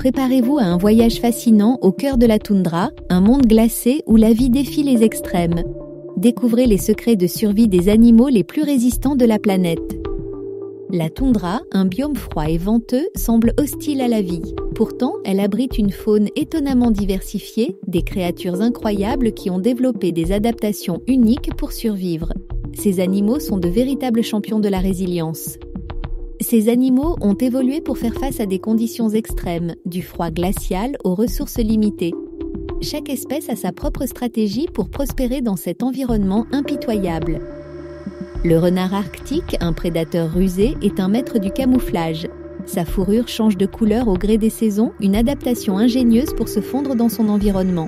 Préparez-vous à un voyage fascinant au cœur de la toundra, un monde glacé où la vie défie les extrêmes. Découvrez les secrets de survie des animaux les plus résistants de la planète. La toundra, un biome froid et venteux, semble hostile à la vie. Pourtant, elle abrite une faune étonnamment diversifiée, des créatures incroyables qui ont développé des adaptations uniques pour survivre. Ces animaux sont de véritables champions de la résilience. Ces animaux ont évolué pour faire face à des conditions extrêmes, du froid glacial aux ressources limitées. Chaque espèce a sa propre stratégie pour prospérer dans cet environnement impitoyable. Le renard arctique, un prédateur rusé, est un maître du camouflage. Sa fourrure change de couleur au gré des saisons, une adaptation ingénieuse pour se fondre dans son environnement.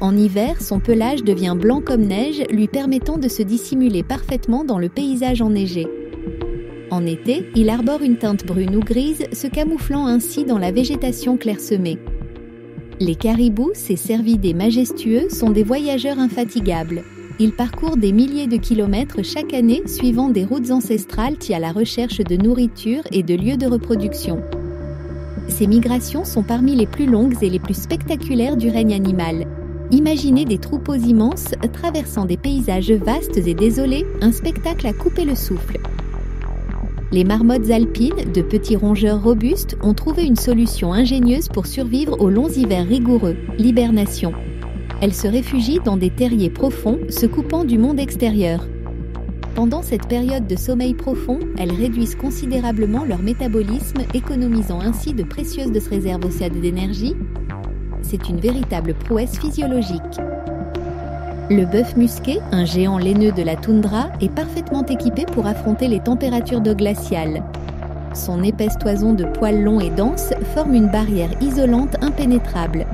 En hiver, son pelage devient blanc comme neige, lui permettant de se dissimuler parfaitement dans le paysage enneigé. En été, il arbore une teinte brune ou grise, se camouflant ainsi dans la végétation clairsemée. Les caribous, ces cervidés majestueux, sont des voyageurs infatigables. Ils parcourent des milliers de kilomètres chaque année, suivant des routes ancestrales à la recherche de nourriture et de lieux de reproduction. Ces migrations sont parmi les plus longues et les plus spectaculaires du règne animal. Imaginez des troupeaux immenses traversant des paysages vastes et désolés, un spectacle à couper le souffle. Les marmottes alpines, de petits rongeurs robustes, ont trouvé une solution ingénieuse pour survivre aux longs hivers rigoureux, l'hibernation. Elles se réfugient dans des terriers profonds, se coupant du monde extérieur. Pendant cette période de sommeil profond, elles réduisent considérablement leur métabolisme, économisant ainsi de précieuses réserves océaniques d'énergie. C'est une véritable prouesse physiologique. Le bœuf musqué, un géant laineux de la toundra, est parfaitement équipé pour affronter les températures glaciales. Son épaisse toison de poils longs et denses forme une barrière isolante impénétrable.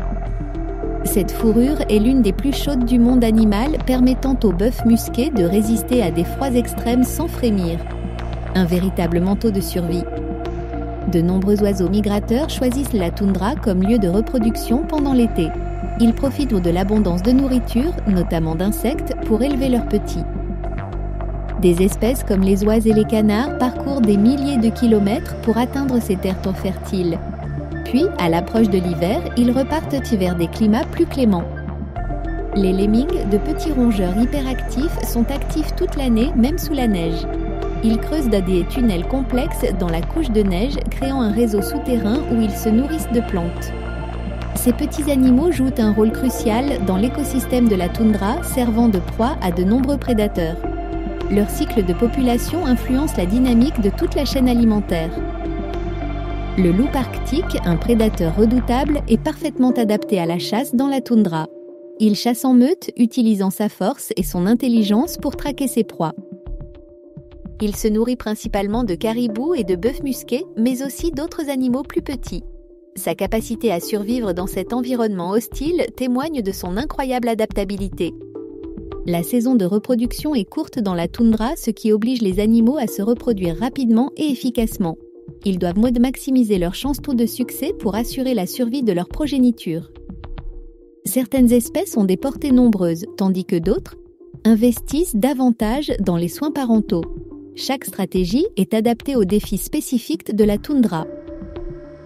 Cette fourrure est l'une des plus chaudes du monde animal, permettant au bœuf musqué de résister à des froids extrêmes sans frémir. Un véritable manteau de survie. De nombreux oiseaux migrateurs choisissent la toundra comme lieu de reproduction pendant l'été. Ils profitent de l'abondance de nourriture, notamment d'insectes, pour élever leurs petits. Des espèces comme les oies et les canards parcourent des milliers de kilomètres pour atteindre ces terres tant fertiles. Puis, à l'approche de l'hiver, ils repartent vers des climats plus cléments. Les lemmings, de petits rongeurs hyperactifs, sont actifs toute l'année, même sous la neige. Ils creusent des tunnels complexes dans la couche de neige, créant un réseau souterrain où ils se nourrissent de plantes. Ces petits animaux jouent un rôle crucial dans l'écosystème de la toundra, servant de proie à de nombreux prédateurs. Leur cycle de population influence la dynamique de toute la chaîne alimentaire. Le loup arctique, un prédateur redoutable, est parfaitement adapté à la chasse dans la toundra. Il chasse en meute, utilisant sa force et son intelligence pour traquer ses proies. Il se nourrit principalement de caribous et de bœufs musqués, mais aussi d'autres animaux plus petits. Sa capacité à survivre dans cet environnement hostile témoigne de son incroyable adaptabilité. La saison de reproduction est courte dans la toundra, ce qui oblige les animaux à se reproduire rapidement et efficacement. Ils doivent maximiser leur taux de succès pour assurer la survie de leur progéniture. Certaines espèces ont des portées nombreuses, tandis que d'autres investissent davantage dans les soins parentaux. Chaque stratégie est adaptée aux défis spécifiques de la toundra.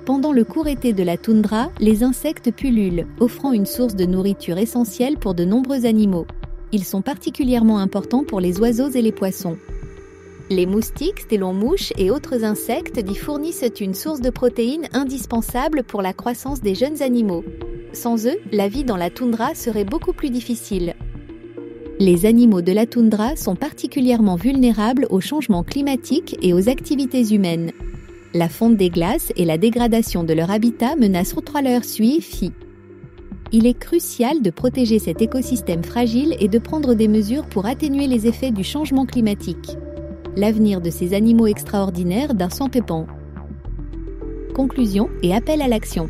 Pendant le court été de la toundra, les insectes pullulent, offrant une source de nourriture essentielle pour de nombreux animaux. Ils sont particulièrement importants pour les oiseaux et les poissons. Les moustiques, stélons-mouches et autres insectes y fournissent une source de protéines indispensable pour la croissance des jeunes animaux. Sans eux, la vie dans la toundra serait beaucoup plus difficile. Les animaux de la toundra sont particulièrement vulnérables aux changements climatiques et aux activités humaines. La fonte des glaces et la dégradation de leur habitat menacent leur survie. Il est crucial de protéger cet écosystème fragile et de prendre des mesures pour atténuer les effets du changement climatique. L'avenir de ces animaux extraordinaires d'un sans pépin. Conclusion et appel à l'action.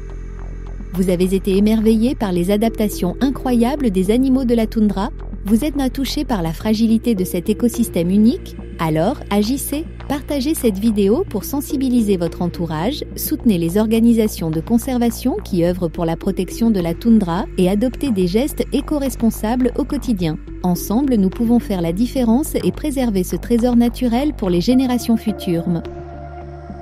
Vous avez été émerveillé par les adaptations incroyables des animaux de la toundra. Vous êtes touché par la fragilité de cet écosystème unique. Alors, agissez, partagez cette vidéo pour sensibiliser votre entourage, soutenez les organisations de conservation qui œuvrent pour la protection de la toundra et adoptez des gestes éco-responsables au quotidien. Ensemble, nous pouvons faire la différence et préserver ce trésor naturel pour les générations futures.